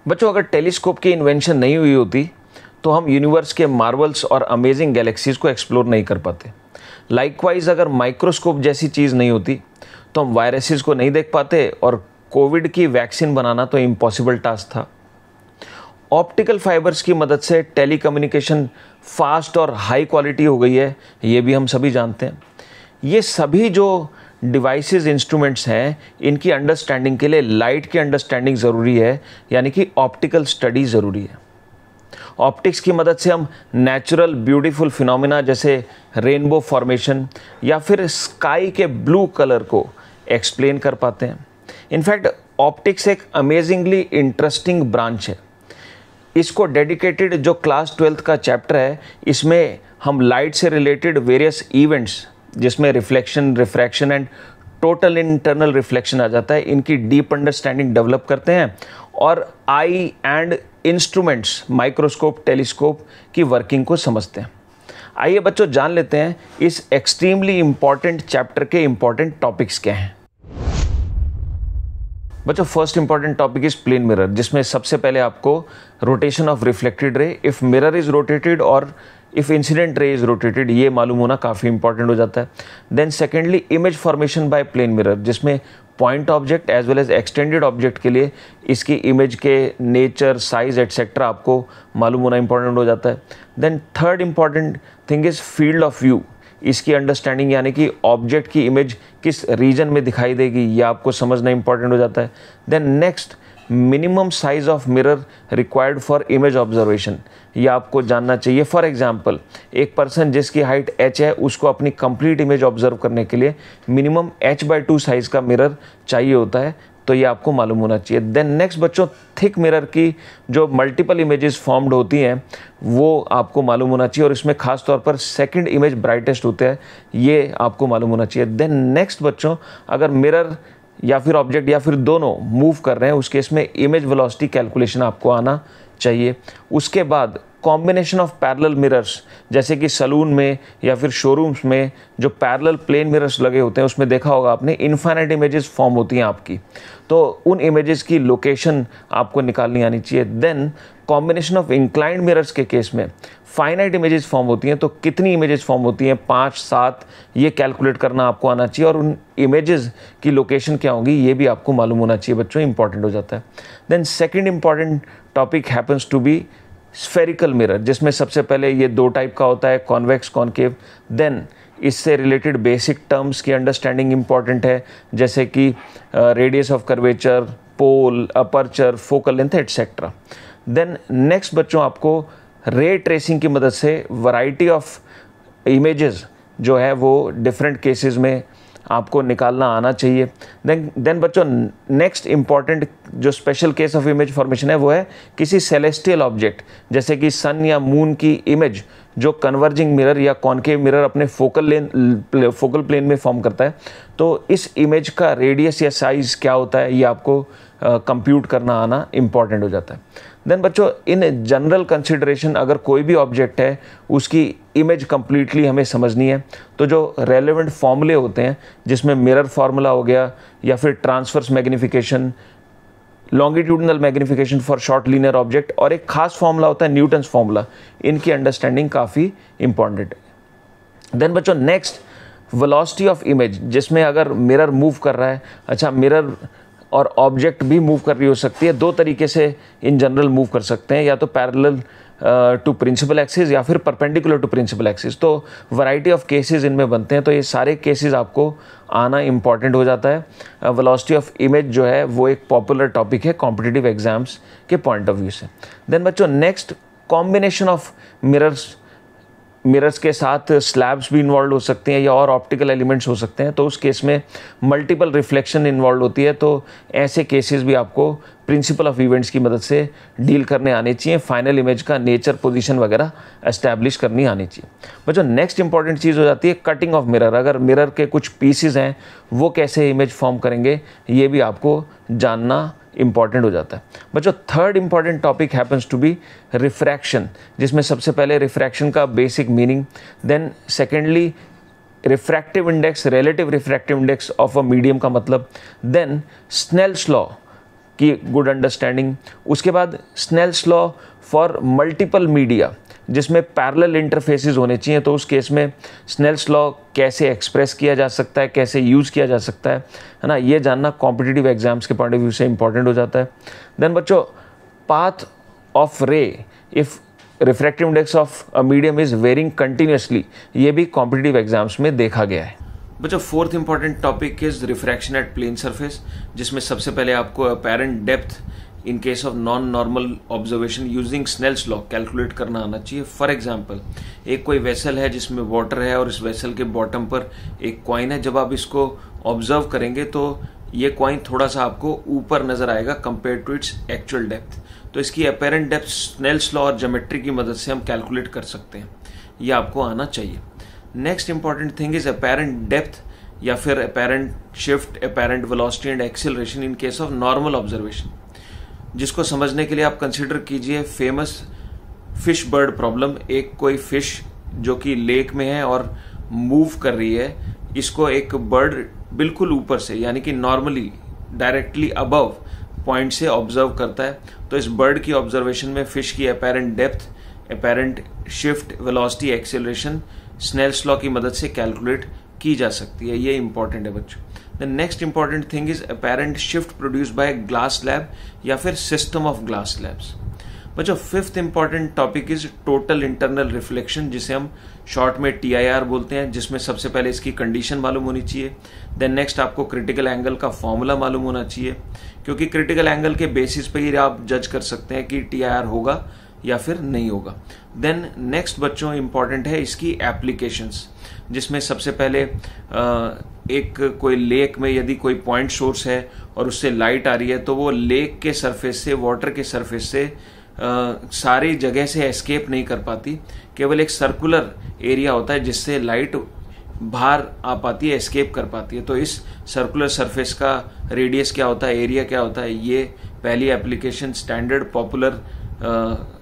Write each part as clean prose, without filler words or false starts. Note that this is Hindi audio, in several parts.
बच्चों, अगर टेलीस्कोप की इन्वेंशन नहीं हुई होती तो हम यूनिवर्स के मार्वल्स और अमेजिंग गैलेक्सीज को एक्सप्लोर नहीं कर पाते। लाइकवाइज अगर माइक्रोस्कोप जैसी चीज़ नहीं होती तो हम वायरसेस को नहीं देख पाते और कोविड की वैक्सीन बनाना तो इम्पॉसिबल टास्क था। ऑप्टिकल फाइबर्स की मदद से टेलीकम्युनिकेशन फास्ट और हाई क्वालिटी हो गई है, ये भी हम सभी जानते हैं। ये सभी जो डिवाइसेस इंस्ट्रूमेंट्स हैं, इनकी अंडरस्टैंडिंग के लिए लाइट की अंडरस्टैंडिंग ज़रूरी है, यानी कि ऑप्टिकल स्टडी ज़रूरी है। ऑप्टिक्स की मदद से हम नेचुरल ब्यूटीफुल फिनोमिना जैसे रेनबो फॉर्मेशन या फिर स्काई के ब्लू कलर को एक्सप्लेन कर पाते हैं। इनफैक्ट ऑप्टिक्स एक अमेजिंगली इंटरेस्टिंग ब्रांच है। इसको डेडिकेटेड जो क्लास 12th का चैप्टर है, इसमें हम लाइट से रिलेटेड वेरियस इवेंट्स जिसमें reflection, refraction and total internal reflection आ जाता है, इनकी डीप अंडरस्टैंडिंग डेवलप करते हैं और eye and instruments, microscope, telescope की वर्किंग को समझते हैं। आइए बच्चों, जान लेते हैं इस एक्सट्रीमली इंपॉर्टेंट चैप्टर के इंपॉर्टेंट टॉपिक्स क्या हैं। बच्चों, first important topic is plane mirror, जिसमें सबसे पहले आपको rotation of reflected ray, if mirror is rotated और if incident ray is rotated, ये मालूम होना काफ़ी इंपॉर्टेंट हो जाता है। Then secondly image formation by plane mirror, जिसमें point object as well as extended object के लिए इसकी इमेज के नेचर, साइज एटसेट्रा आपको मालूम होना इंपॉर्टेंट हो जाता है। Then third important thing is field of view, इसकी अंडरस्टैंडिंग यानी कि ऑब्जेक्ट की इमेज किस रीजन में दिखाई देगी, ये आपको समझना इंपॉर्टेंट हो जाता है। Then next, minimum size of mirror required for image observation, ये आपको जानना चाहिए। फॉर एग्जांपल, एक पर्सन जिसकी हाइट h है, उसको अपनी कंप्लीट इमेज ऑब्जर्व करने के लिए मिनिमम h/2 साइज का मिरर चाहिए होता है, तो ये आपको मालूम होना चाहिए। देन नेक्स्ट बच्चों, थिक मिरर की जो मल्टीपल इमेजेस फॉर्म्ड होती हैं वो आपको मालूम होना चाहिए और इसमें खास तौर पर सेकंड इमेज ब्राइटेस्ट होता है, ये आपको मालूम होना चाहिए। देन नेक्स्ट बच्चों, अगर मिरर या फिर ऑब्जेक्ट या फिर दोनों मूव कर रहे हैं, उस केस में इमेज वेलोसिटी कैलकुलेशन आपको आना चाहिए। उसके बाद कॉम्बिनेशन ऑफ पैरेलल मिरर्स, जैसे कि सलून में या फिर शोरूम्स में जो पैरेलल प्लेन मिरर्स लगे होते हैं, उसमें देखा होगा आपने इनफाइनाइट इमेजेस फॉर्म होती हैं आपकी, तो उन इमेजेस की लोकेशन आपको निकालनी आनी चाहिए। Then combination of inclined mirrors के केस में फाइनाइट इमेजेस फॉर्म होती हैं, तो कितनी इमेजेस फॉर्म होती हैं, 5, 7, ये कैलकुलेट करना आपको आना चाहिए और उन इमेजेस की लोकेशन क्या होगी ये भी आपको मालूम होना चाहिए बच्चों, इंपॉर्टेंट हो जाता है। Then second important topic happens to be spherical mirror, जिसमें सबसे पहले ये 2 टाइप का होता है, कॉन्वेक्स, कॉनकेव। देन इससे रिलेटेड बेसिक टर्म्स की अंडरस्टैंडिंग इंपॉर्टेंट है, जैसे कि radius of curvature, pole, aperture, focal length etcetera. Then next बच्चों, आपको रे ट्रेसिंग की मदद से वैरायटी ऑफ इमेजेस जो है वो डिफरेंट केसेस में आपको निकालना आना चाहिए। देन बच्चों, नेक्स्ट इंपॉर्टेंट जो special case of image formation है वो है किसी सेलेस्टियल ऑब्जेक्ट, जैसे कि सन या मून की इमेज जो कन्वर्जिंग मिरर या कॉनकेव मिरर अपने फोकल प्लेन में फॉर्म करता है, तो इस इमेज का रेडियस या साइज क्या होता है ये आपको कंप्यूट करना आना इंपॉर्टेंट हो जाता है। देन बच्चों, इन जनरल कंसिडरेशन अगर कोई भी ऑब्जेक्ट है उसकी इमेज कंप्लीटली हमें समझनी है, तो जो रेलेवेंट फॉर्मूले होते हैं, जिसमें मिरर फार्मूला हो गया या फिर transverse magnification, longitudinal magnification for short linear object, और एक खास फार्मूला होता है न्यूटन्स फार्मूला, इनकी अंडरस्टैंडिंग काफ़ी इंपॉर्टेंट है। देन बच्चों, नेक्स्ट वेलोसिटी ऑफ इमेज, जिसमें अगर मिरर मूव कर रहा है, अच्छा मिरर और ऑब्जेक्ट भी मूव कर रही हो सकती है, 2 तरीके से इन जनरल मूव कर सकते हैं, या तो पैरेलल टू प्रिंसिपल एक्सिस या फिर परपेंडिकुलर टू प्रिंसिपल एक्सिस, तो वैरायटी ऑफ केसेस इनमें बनते हैं, तो ये सारे केसेस आपको आना इंपॉर्टेंट हो जाता है। वेलोसिटी ऑफ इमेज जो है वो एक पॉपुलर टॉपिक है कॉम्पिटिटिव एग्जाम्स के पॉइंट ऑफ व्यू से। देन बच्चों, नेक्स्ट कॉम्बिनेशन ऑफ मिरर्स के साथ स्लैब्स भी इन्वॉल्व हो सकते हैं या और ऑप्टिकल एलिमेंट्स हो सकते हैं, तो उस केस में मल्टीपल रिफ्लेक्शन इन्वॉल्व होती है, तो ऐसे केसेस भी आपको प्रिंसिपल ऑफ इवेंट्स की मदद से डील करने आने चाहिए, फाइनल इमेज का नेचर, पोजीशन वगैरह एस्टैब्लिश करनी आनी चाहिए। बच्चों, नेक्स्ट इंपॉर्टेंट चीज़ हो जाती है कटिंग ऑफ मिरर, अगर मिरर के कुछ पीसेस हैं वो कैसे इमेज फॉर्म करेंगे ये भी आपको जानना इंपॉर्टेंट हो जाता है। बच्चों, third important topic happens to be refraction, जिसमें सबसे पहले रिफ्रैक्शन का basic meaning, then secondly refractive index, relative refractive index of a medium का मतलब, देन स्नेल्स लॉ की गुड अंडरस्टैंडिंग। उसके बाद Snell's law for multiple media, जिसमें पैरेलल इंटरफेसेस होने चाहिए। तो उस केस में स्नेल्स लॉ कैसे एक्सप्रेस किया जा सकता है, कैसे यूज़ किया जा सकता है ना, ये जानना कॉम्पिटिटिव एग्जाम्स के पॉइंट ऑफ व्यू से इंपॉर्टेंट हो जाता है। देन बच्चों, path of ray if refractive index of a medium is varying continuously, ये भी कॉम्पिटिटिव एग्जाम्स में देखा गया है। बच्चों, fourth important topic is refraction at plane surface, जिसमें सबसे पहले आपको apparent depth in case of non normal observation using Snell's law calculate करना आना चाहिए। फॉर एग्जाम्पल, एक कोई वेसल है जिसमें वाटर है और इस वेसल के बॉटम पर एक कॉइन है। जब आप इसको ऑब्जर्व करेंगे तो ये कॉइन थोड़ा सा आपको ऊपर नजर आएगा compare to its actual depth. तो इसकी अपेरेंट डेप्थ स्नेल्स लॉ और ज्योमेट्री की मदद से हम कैलकुलेट कर सकते हैं, ये आपको आना चाहिए। Next important thing is apparent depth या फिर apparent shift, apparent velocity and acceleration in case of normal observation, जिसको समझने के लिए आप कंसिडर कीजिए फेमस फिश बर्ड प्रॉब्लम। एक कोई फिश जो कि लेक में है और मूव कर रही है, इसको एक बर्ड बिल्कुल ऊपर से यानी कि नॉर्मली डायरेक्टली अबव पॉइंट से ऑब्जर्व करता है। तो इस बर्ड की ऑब्जर्वेशन में फिश की apparent depth, apparent shift, velocity, acceleration Snell's law की मदद से कैलकुलेट की जा सकती है। ये इंपॉर्टेंट है बच्चों। The next important thing is apparent shift produce by glass slab या फिर सिस्टम ऑफ ग्लास स्लैब्स। बच्चों, fifth important topic is total internal reflection, जिसे हम शॉर्ट में TIR बोलते हैं, जिसमें सबसे पहले इसकी कंडीशन मालूम होनी चाहिए। देन नेक्स्ट आपको क्रिटिकल एंगल का फॉर्मूला मालूम होना चाहिए, क्योंकि क्रिटिकल एंगल के बेसिस पे ही आप जज कर सकते हैं कि TIR होगा या फिर नहीं होगा। देन नेक्स्ट बच्चों इंपॉर्टेंट है इसकी एप्लीकेशंस, जिसमें सबसे पहले एक कोई लेक में यदि कोई पॉइंट सोर्स है और उससे लाइट आ रही है, तो वो लेक के सरफेस से, वाटर के सरफेस से सारी जगह से एस्केप नहीं कर पाती। केवल एक सर्कुलर एरिया होता है जिससे लाइट बाहर आ पाती है, एस्केप कर पाती है। तो इस सर्कुलर सरफेस का रेडियस क्या होता है, एरिया क्या होता है, ये पहली एप्लीकेशन स्टैंडर्ड पॉपुलर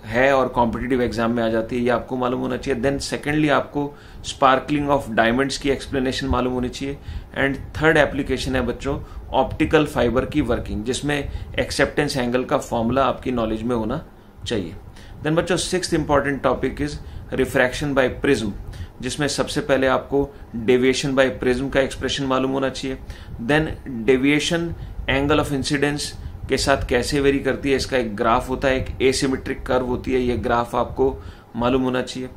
है और कॉम्पिटिटिव एग्जाम में आ जाती है, ये आपको मालूम होना चाहिए। देन सेकेंडली आपको स्पार्कलिंग ऑफ डायमंड्स की एक्सप्लेनेशन मालूम होनी चाहिए। एंड थर्ड एप्लीकेशन है बच्चों ऑप्टिकल फाइबर की वर्किंग, जिसमें एक्सेप्टेंस एंगल का फॉर्मूला आपकी नॉलेज में होना चाहिए। देन बच्चों, sixth important topic is refraction by prism, जिसमें सबसे पहले आपको डेविएशन बाय प्रिज्म का एक्सप्रेशन मालूम होना चाहिए। Then deviation angle of incidence के साथ कैसे वेरी करती है, इसका एक ग्राफ होता है, एक एसिमेट्रिक कर्व होती है, ये ग्राफ आपको मालूम होना चाहिए।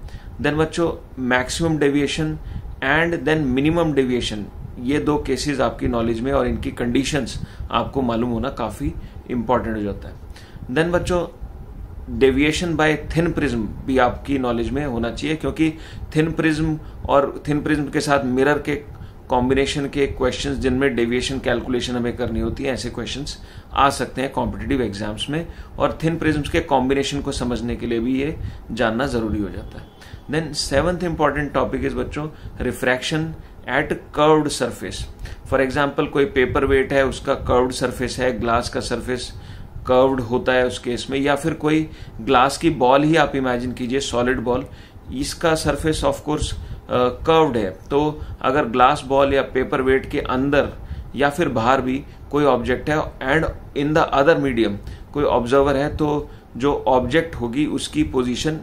देन बच्चों, maximum deviation and then minimum deviation, ये दो केसेस आपकी नॉलेज में और इनकी कंडीशंस आपको मालूम होना काफी इंपॉर्टेंट हो जाता है। देन बच्चों, डेविएशन बाय थिन प्रिज्म भी आपकी नॉलेज में होना चाहिए, क्योंकि थिन प्रिज्म और थिन प्रिज्म के साथ मिरर के कॉम्बिनेशन के क्वेश्चंस जिनमें डेविएशन कैलकुलेशन हमें करनी होती है, ऐसे क्वेश्चंस आ सकते हैं कॉम्पिटिटिव एग्जाम्स में, और थिन प्रिज्म्स के कॉम्बिनेशन को समझने के लिए भी ये जानना जरूरी हो जाता है। Then seventh important topic is बच्चों refraction at curved surface. For example, कोई पेपर वेट है, उसका कर्व्ड सरफेस है, ग्लास का सरफेस कर्व्ड होता है उस केस में, या फिर कोई ग्लास की बॉल ही आप इमेजिन कीजिए, सॉलिड बॉल, इसका सरफेस ऑफ कोर्स कर्व्ड है। तो अगर ग्लास बॉल या पेपर वेट के अंदर या फिर बाहर भी कोई ऑब्जेक्ट है and in the other medium कोई ऑब्जर्वर है, तो जो ऑब्जेक्ट होगी उसकी पोजीशन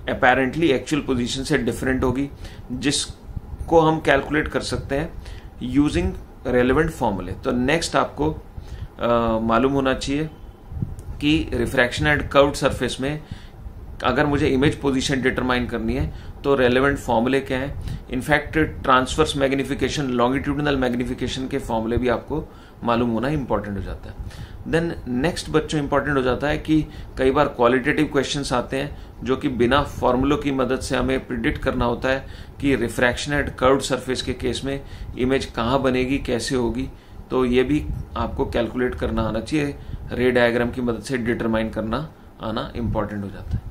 अपेरेंटली एक्चुअल पोजीशन से डिफरेंट होगी, जिसको हम कैलकुलेट कर सकते हैं यूजिंग रेलेवेंट फॉर्मूले। तो नेक्स्ट आपको मालूम होना चाहिए कि रिफ्रैक्शन एट कर्व्ड सरफेस में अगर मुझे इमेज पोजीशन डिटरमाइन करनी है तो रेलेवेंट फॉर्मूले क्या है। In fact transverse magnification, longitudinal magnification के फॉर्मूले भी आपको मालूम होना इंपॉर्टेंट हो जाता है। देन नेक्स्ट बच्चों इंपॉर्टेंट हो जाता है कि कई बार क्वालिटेटिव क्वेश्चंस आते हैं जो कि बिना फॉर्मूलों की मदद से हमें प्रिडिक्ट करना होता है कि रिफ्रैक्शन एट कर्व्ड सरफेस के केस में इमेज कहाँ बनेगी, कैसे होगी। तो ये भी आपको कैलकुलेट करना आना चाहिए, रे डायग्राम की मदद से डिटरमाइन करना आना इंपॉर्टेंट हो जाता है।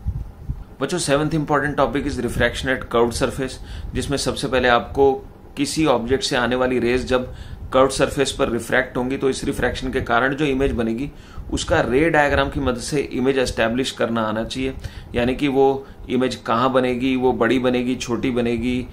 बच्चों, seventh important topic is refraction at curved surface, जिसमें सबसे पहले आपको किसी ऑब्जेक्ट से आने वाली रेज जब कर्व्ड सरफेस पर रिफ्रैक्ट होंगी तो इस रिफ्रैक्शन के कारण जो इमेज बनेगी उसका रे डायग्राम की मदद से इमेज एस्टैब्लिश करना आना चाहिए। यानी कि वो इमेज कहाँ बनेगी, वो बड़ी बनेगी, छोटी बनेगी,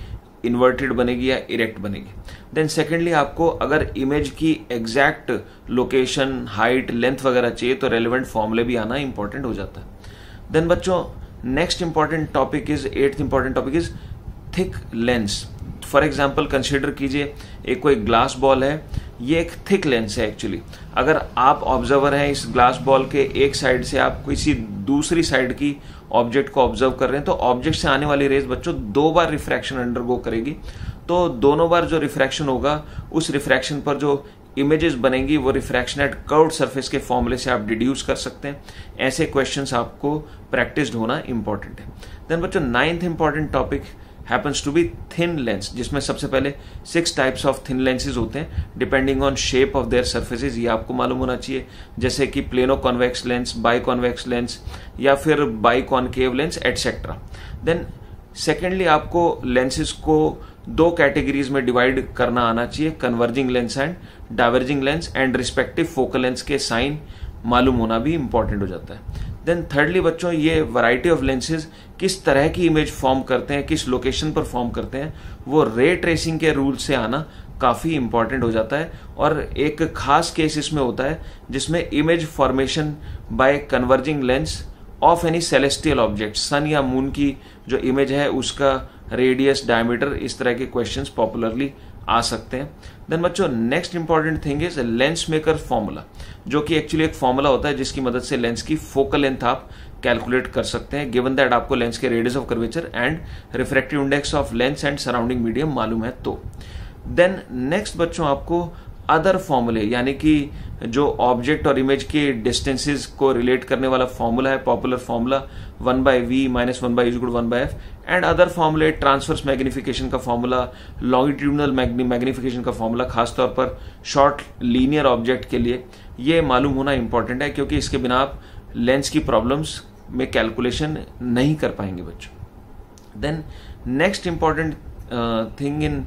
इन्वर्टेड बनेगी या इरेक्ट बनेगी। देन सेकेंडली आपको अगर इमेज की एग्जैक्ट लोकेशन, हाइट, लेंथ वगैरह चाहिए तो रेलिवेंट फॉर्मूले भी आना इंपॉर्टेंट हो जाता है। देन बच्चों next important topic is, 8th important topic is thick lens. For example consider कीजिए एक कोई ग्लास बॉल है, ये एक थिक लेंस है एक्चुअली। अगर आप ऑब्जर्वर हैं, इस ग्लास बॉल के एक साइड से आप किसी दूसरी साइड की ऑब्जेक्ट को ऑब्जर्व कर रहे हैं, तो ऑब्जेक्ट से आने वाली रेज बच्चों 2 बार रिफ्रैक्शन अंडरगो करेगी। तो दोनों बार जो रिफ्रैक्शन होगा, उस रिफ्रैक्शन पर जो इमेजेस बनेंगी वो रिफ्रैक्शन एट कर्व्ड सरफेस के फॉर्मूले से आप डिड्यूस कर सकते हैं। ऐसे क्वेश्चंस आपको प्रैक्टिस्ड होना इंपॉर्टेंट है। देन बच्चों 9th important topic happens to be thin lens, जिसमें सबसे पहले 6 types of thin lenses होते हैं depending on shape of their surfaces. ये आपको मालूम होना चाहिए, जैसे कि plano convex lens, bi convex lens या फिर bi concave lens et cetera. Then secondly आपको लेंसेज को 2 कैटेगरीज में डिवाइड करना आना चाहिए, converging lens and diverging lens, and respective focal lens के साइन मालूम होना भी इंपॉर्टेंट हो जाता है। देन थर्डली बच्चों ये वैरायटी ऑफ लेंसेज किस तरह की इमेज फॉर्म करते हैं, किस लोकेशन पर फॉर्म करते हैं, वो रे ट्रेसिंग के रूल से आना काफी इंपॉर्टेंट हो जाता है। और एक खास केस इसमें होता है जिसमें image formation by converging lens of any celestial object, sun या मून की जो इमेज है उसका रेडियस, डायमीटर, इस तरह के क्वेश्चंस पॉपुलरली आ सकते हैं। देन बच्चों next important thing is lens maker formula, जो कि एक्चुअली एक फॉर्मूला होता है जिसकी मदद से लेंस की फोकल लेंथ आप कैलकुलेट कर सकते हैं, गिवन दैट आपको लेंस के radius of curvature and refractive index of lens and surrounding medium मालूम है तो। देन नेक्स्ट बच्चों आपको अदर फॉर्मूले, यानी कि जो ऑब्जेक्ट और इमेज के डिस्टेंसेस को रिलेट करने वाला फॉर्मूला है, popular formula 1/v - 1/u = 1/f, and other फॉर्मूले ट्रांसवर्स मैग्निफिकेशन का फॉर्मूला, लॉन्गिट्यूडनल मैग्निफिकेशन का फॉर्मूला, खासतौर पर शॉर्ट लीनियर ऑब्जेक्ट के लिए ये मालूम होना इंपॉर्टेंट है, क्योंकि इसके बिना आप लेंस की प्रॉब्लम्स में कैलकुलेशन नहीं कर पाएंगे बच्चों। Then next important thing in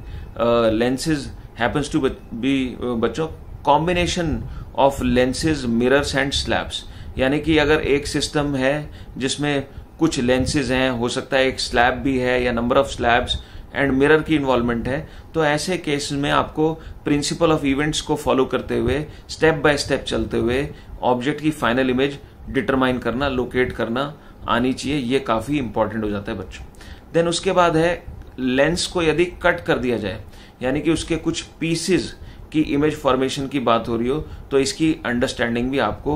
lenses happens to be बच्चों combination of lenses, mirrors and slabs. यानी कि अगर एक सिस्टम है जिसमें कुछ लेंसेज हैं, हो सकता है एक स्लैब भी है या number of slabs and mirror की इन्वॉल्वमेंट है, तो ऐसे केस में आपको प्रिंसिपल ऑफ इवेंट्स को फॉलो करते हुए, स्टेप बाय स्टेप चलते हुए ऑब्जेक्ट की फाइनल इमेज डिटरमाइन करना, लोकेट करना आनी चाहिए। ये काफी इंपॉर्टेंट हो जाता है बच्चों। देन उसके बाद है लेंस को यदि कट कर दिया जाए, यानी कि उसके कुछ पीसेस की इमेज फॉर्मेशन की बात हो रही हो, तो इसकी अंडरस्टैंडिंग भी आपको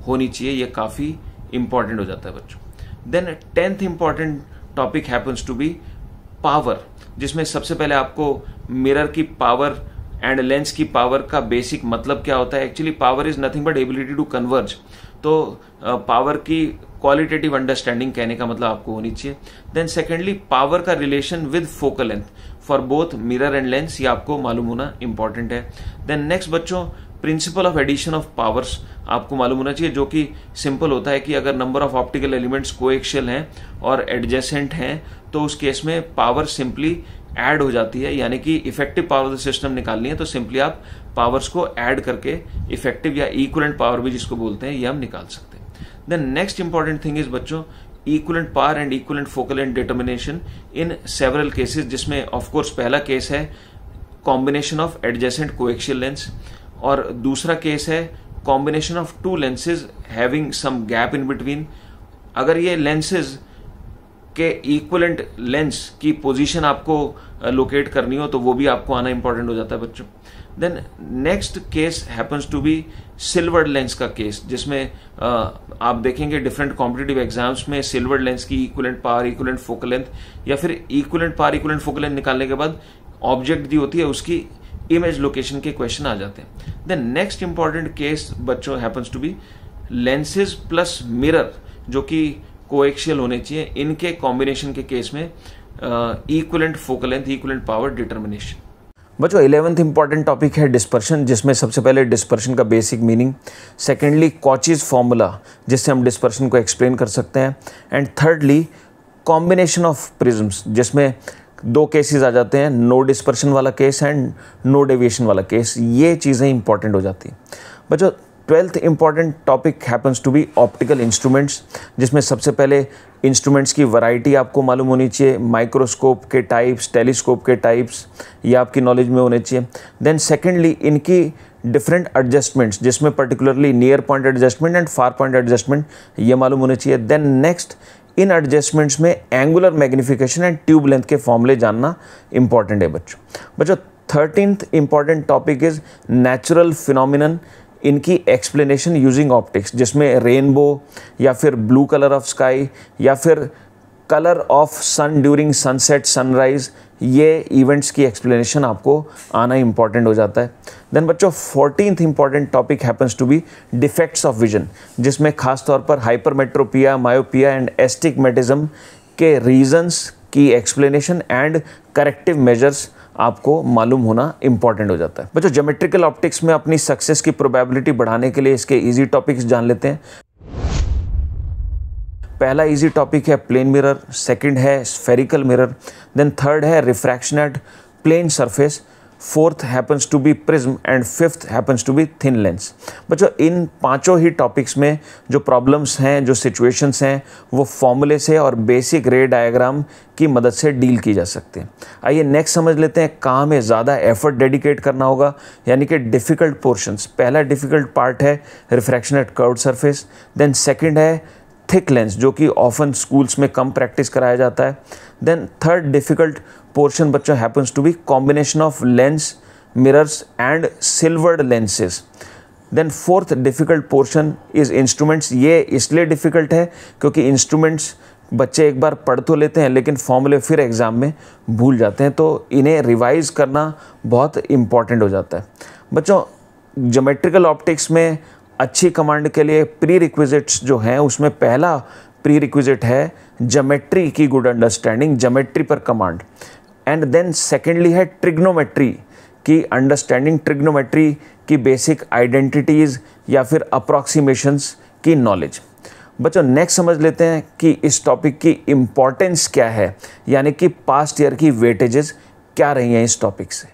होनी चाहिए। ये काफी इंपॉर्टेंट हो जाता है बच्चों। Then 10th important topic happens to be power, जिसमें सबसे पहले आपको मिरर की पावर एंड लेंस की पावर का बेसिक मतलब क्या होता है। Actually power is nothing but ability to converge, तो पावर की क्वालिटेटिव अंडरस्टैंडिंग कहने का मतलब आपको होनी चाहिए। देन सेकेंडली पावर का relation with focal length for both mirror and lens, ये आपको मालूम होना इंपॉर्टेंट है। देन नेक्स्ट बच्चों principal of addition of powers आपको मालूम होना चाहिए, जो कि सिंपल होता है कि अगर number of optical elements coaxial हैं और एडजेसेंट हैं, तो उस केस में पावर सिंपली ऐड हो जाती है। यानी कि effective power of the system निकालनी है तो सिंपली आप पावर्स को ऐड करके इफेक्टिव या इक्विवेलेंट पावर भी जिसको बोलते हैं, ये हम निकाल सकते हैं। Then next important thing is बच्चों equivalent power and equivalent focal length determination in several cases, जिसमें ऑफ कोर्स पहला केस है combination of adjacent coaxial lens, और दूसरा केस है combination of two lenses having some gap in between. अगर ये लेंसेज के इक्विवेलेंट लेंस की पोजीशन आपको लोकेट करनी हो तो वो भी आपको आना इंपॉर्टेंट हो जाता है बच्चों। Then next case happens to be silvered lens का केस, जिसमें आप देखेंगे डिफरेंट कॉम्पिटिटिव एग्जाम्स में सिल्वर्ड लेंस की equivalent power, equivalent focal length या फिर equivalent power, equivalent focal length निकालने के बाद ऑब्जेक्ट दी होती है उसकी इमेज लोकेशन के क्वेश्चन आ जाते हैं। देन नेक्स्ट इंपॉर्टेंट केस बच्चों happens to be lenses plus mirror, जो कि कोएक्सियल होने चाहिए। इनके कॉम्बिनेशन के केस में equivalent focal length, equivalent power determination. बच्चों 11th इंपॉर्टेंट टॉपिक है डिस्पर्शन, जिसमें सबसे पहले डिस्पर्शन का basic meaning, secondly Cauchy's formula जिससे हम डिस्पर्शन को एक्सप्लेन कर सकते हैं, and thirdly combination of prisms, जिसमें 2 केसेस आ जाते हैं, नो डिस्पर्शन वाला केस एंड नो डेविएशन वाला केस। ये चीज़ें इंपॉर्टेंट हो जाती हैं बच्चों। 12th important topic happens to be optical instruments, जिसमें सबसे पहले इंस्ट्रूमेंट्स की वैरायटी आपको मालूम होनी चाहिए, माइक्रोस्कोप के टाइप्स, टेलीस्कोप के टाइप्स, ये आपकी नॉलेज में होने चाहिए। देन सेकेंडली इनकी डिफरेंट एडजस्टमेंट्स, जिसमें particularly near point adjustment and far point adjustment, ये मालूम होने चाहिए। देन नेक्स्ट, इन एडजस्टमेंट्स में angular magnification and tube length के फॉर्मूले जानना इंपॉर्टेंट है बच्चों। 13th important topic is natural phenomenon, इनकी एक्सप्लेनेशन यूजिंग ऑप्टिक्स, जिसमें रेनबो या फिर ब्लू कलर ऑफ स्काई या फिर colour of sun during sunset sunrise, ये इवेंट्स की एक्सप्लेनेशन आपको आना इंपॉर्टेंट हो जाता है। देन बच्चों 14th important topic happens to be defects of vision, जिसमें खास तौर पर हाइपरमेट्रोपिया, मायोपिया एंड एस्टिग्मेटिज्म के रीजंस की एक्सप्लेनेशन एंड करेक्टिव मेजर्स आपको मालूम होना इंपॉर्टेंट हो जाता है। बच्चों ज्योमेट्रिकल ऑप्टिक्स में अपनी सक्सेस की प्रोबेबिलिटी बढ़ाने के लिए इसके इजी टॉपिक्स जान लेते हैं। पहला इजी टॉपिक है प्लेन मिरर, सेकंड है स्फेरिकल मिरर, देन थर्ड है refraction at plane surface, fourth happens to be prism and fifth happens to be thin lens. बच्चों इन पांचों ही टॉपिक्स में जो प्रॉब्लम्स हैं, जो सिचुएशंस हैं, वो फॉर्मूले से और बेसिक रे डायग्राम की मदद से डील की जा सकते हैं। आइए नेक्स्ट समझ लेते हैं कहाँ में ज़्यादा एफर्ट डेडिकेट करना होगा, यानी कि डिफ़िकल्ट पोर्शंस। पहला डिफ़िकल्ट पार्ट है refraction at curved surface, then second है थिक लेंस, जो कि ऑफन स्कूल्स में कम प्रैक्टिस कराया जाता है। देन थर्ड डिफ़िकल्ट पोर्शन बच्चों happens to be combination of lens, mirrors and silvered lenses. Then fourth difficult portion is instruments. ये इसलिए डिफ़िकल्ट है क्योंकि इंस्ट्रूमेंट्स बच्चे एक बार पढ़ तो लेते हैं लेकिन फॉर्मूले फिर एग्ज़ाम में भूल जाते हैं, तो इन्हें रिवाइज करना बहुत इम्पॉर्टेंट हो जाता है। बच्चों ज्योमेट्रिकल ऑप्टिक्स में अच्छी कमांड के लिए प्री रिक्विजिट्स जो हैं, उसमें पहला प्री रिक्विजिट है ज्योमेट्री की गुड अंडरस्टैंडिंग, ज्योमेट्री पर कमांड। एंड देन सेकेंडली है ट्रिग्नोमेट्री की अंडरस्टैंडिंग, ट्रिग्नोमेट्री की बेसिक आइडेंटिटीज़ या फिर अप्रॉक्सीमेशंस की नॉलेज। बच्चों नेक्स्ट समझ लेते हैं कि इस टॉपिक की इम्पॉर्टेंस क्या है, यानी कि पास्ट ईयर की वेटेजेस क्या रही हैं इस टॉपिक से।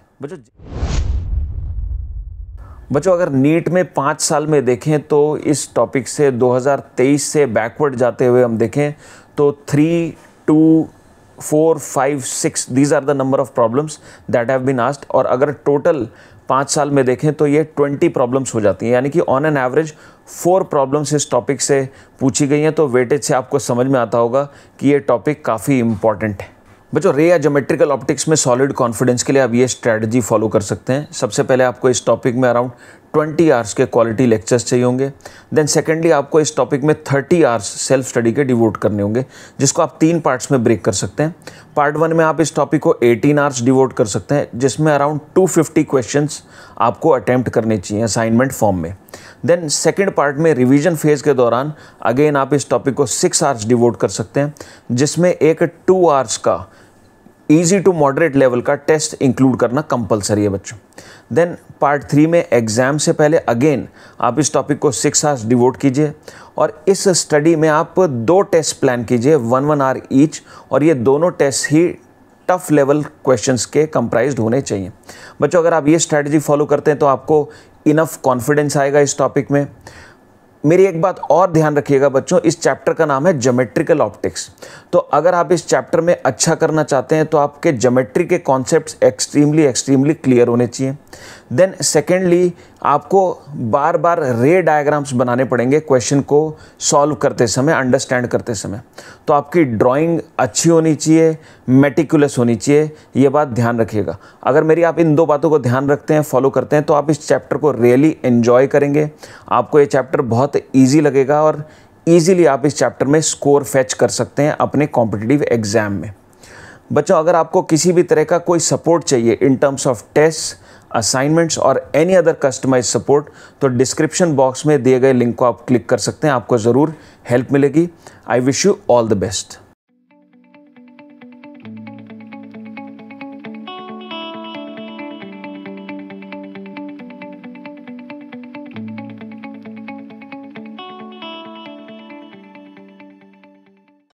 बच्चों अगर नीट में 5 साल में देखें तो इस टॉपिक से 2023 से बैकवर्ड जाते हुए हम देखें तो 3, 2, 4, 5, 6 these are the number of problems that have been asked. और अगर टोटल 5 साल में देखें तो ये 20 प्रॉब्लम्स हो जाती हैं, यानी कि ऑन एन एवरेज 4 प्रॉब्लम्स इस टॉपिक से पूछी गई हैं। तो वेटेज से आपको समझ में आता होगा कि ये टॉपिक काफ़ी इंपॉर्टेंट है। बच्चों रे या ज्योमेट्रिकल ऑप्टिक्स में सॉलिड कॉन्फिडेंस के लिए आप ये स्ट्रैटेजी फॉलो कर सकते हैं। सबसे पहले आपको इस टॉपिक में अराउंड 20 आवर्स के क्वालिटी लेक्चर्स चाहिए होंगे। देन सेकेंडली आपको इस टॉपिक में 30 आवर्स सेल्फ स्टडी के डिवोट करने होंगे, जिसको आप 3 पार्ट्स में ब्रेक कर सकते हैं। पार्ट 1 में आप इस टॉपिक को 18 आवर्स डिवोट कर सकते हैं, जिसमें अराउंड 250 क्वेश्चंस आपको अटैम्प्ट करने चाहिए असाइनमेंट फॉर्म में। देन सेकेंड पार्ट में रिवीजन फेज़ के दौरान अगेन आप इस टॉपिक को 6 आवर्स डिवोट कर सकते हैं, जिसमें एक 2 आवर्स का ईजी टू मॉडरेट लेवल का टेस्ट इंक्लूड करना कंपलसरी है बच्चों। देन पार्ट 3 में एग्ज़ाम से पहले अगेन आप इस टॉपिक को 6 आवर्स डिवोट कीजिए और इस स्टडी में आप 2 टेस्ट प्लान कीजिए 1-1 आवर ईच, और ये दोनों टेस्ट ही टफ लेवल क्वेश्चंस के कंप्राइज्ड होने चाहिए। बच्चों अगर आप ये स्ट्रैटेजी फॉलो करते हैं तो आपको इनफ कॉन्फिडेंस आएगा इस टॉपिक में। मेरी एक बात और ध्यान रखिएगा बच्चों, इस चैप्टर का नाम है ज्योमेट्रिकल ऑप्टिक्स। तो अगर आप इस चैप्टर में अच्छा करना चाहते हैं तो आपके ज्योमेट्री के कॉन्सेप्ट्स एक्सट्रीमली क्लियर होने चाहिए। देन सेकेंडली आपको बार बार रे डायग्राम्स बनाने पड़ेंगे क्वेश्चन को सॉल्व करते समय, अंडरस्टैंड करते समय। तो आपकी ड्राइंग अच्छी होनी चाहिए, मेटिकुलस होनी चाहिए, ये बात ध्यान रखिएगा। अगर मेरी आप इन 2 बातों को ध्यान रखते हैं, फॉलो करते हैं, तो आप इस चैप्टर को रियली एन्जॉय करेंगे। आपको ये चैप्टर बहुत ईजी लगेगा और ईजीली आप इस चैप्टर में स्कोर फैच कर सकते हैं अपने कॉम्पिटिटिव एग्जाम में। बच्चों अगर आपको किसी भी तरह का कोई सपोर्ट चाहिए in terms of test, assignments और एनी अदर कस्टमाइज सपोर्ट, तो डिस्क्रिप्शन बॉक्स में दिए गए लिंक को आप क्लिक कर सकते हैं, आपको ज़रूर हेल्प मिलेगी। I wish you all the best.